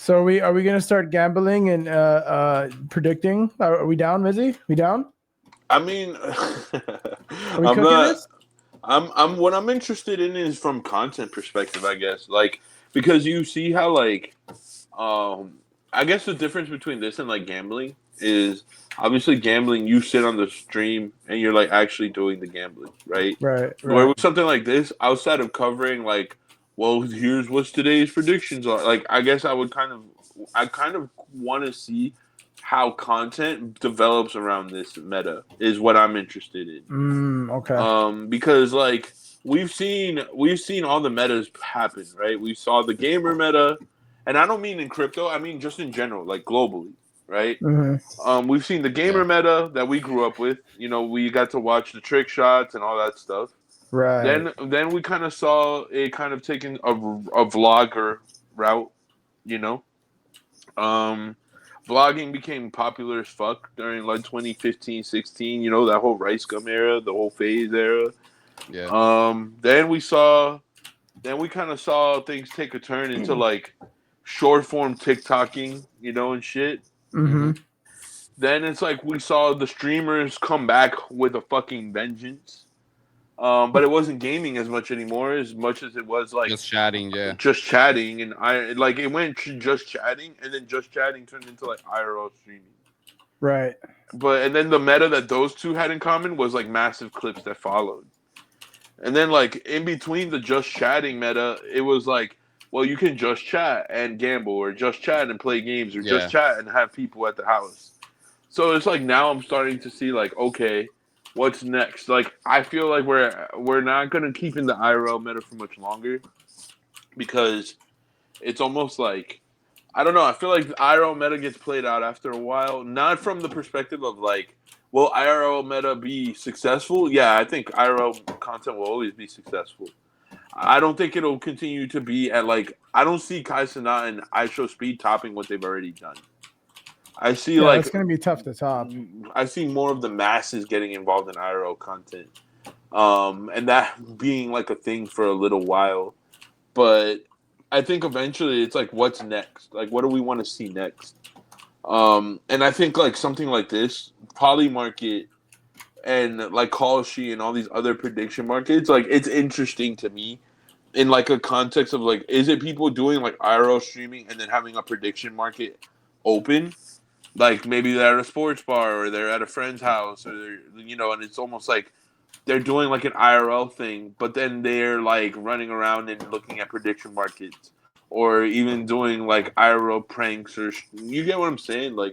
So are we gonna start gambling and predicting? Are we down, Mizzy? We down? I mean, Are we I'm cooking not. this? I'm what I'm interested in is from content perspective, I guess. Like because you see how like I guess the difference between this and like gambling is obviously gambling you sit on the stream and you're like actually doing the gambling, right? Right, Where right. with something like this, outside of covering like, well, here's what's today's predictions are. Like I guess I kind of want to see how content develops around this meta is what I'm interested in. Okay. Because like we've seen all the metas happen, right? We saw the gamer meta, and I don't mean in crypto, I mean just in general, like globally, right? Mm-hmm. We've seen the Yeah. gamer meta that we grew up with. You know, we got to watch the trick shots and all that stuff. Right. Then we kind of saw it kind of taking a vlogger route, you know. Um, Vlogging became popular as fuck during like 2015, 16. You know that whole Rice Gum era, the whole phase era. Yeah. Then we kind of saw things take a turn into like short form TikToking, you know, and shit. Mm-hmm. Mm-hmm. Then it's like we saw the streamers come back with a fucking vengeance. But it wasn't gaming as much as it was like Just chatting. Yeah. just chatting, and I like it went to just chatting, and then just chatting turned into like IRL streaming. Right. But and then the meta that those two had in common was like massive clips that followed. And then like in between the just chatting meta, it was like, well, you can just chat and gamble, or just chat and play games, or just Yeah. chat and have people at the house. So it's like now I'm starting to see like, okay, what's next? Like I feel like we're not gonna keep in the IRL meta for much longer because it's almost like I don't know. I feel like the IRL meta gets played out after a while, not from the perspective of like, will IRL meta be successful? Yeah, I think IRL content will always be successful. I don't think it'll continue to be at like I don't see Kai Cenat and iShow Speed topping what they've already done. I see Yeah, like that's gonna be tough to top. I see more of the masses getting involved in IRL content, and that being like a thing for a little while. But I think eventually it's like, what's next? Like, what do we want to see next? And I think like something like this, Polymarket and like Kalshi and all these other prediction markets, like it's interesting to me in like a context of like, is it people doing like IRL streaming and then having a prediction market open? Like maybe they're at a sports bar or they're at a friend's house or they're, you know, and it's almost like they're doing like an IRL thing, but then they're like running around and looking at prediction markets or even doing like IRL pranks or you get what I'm saying? Like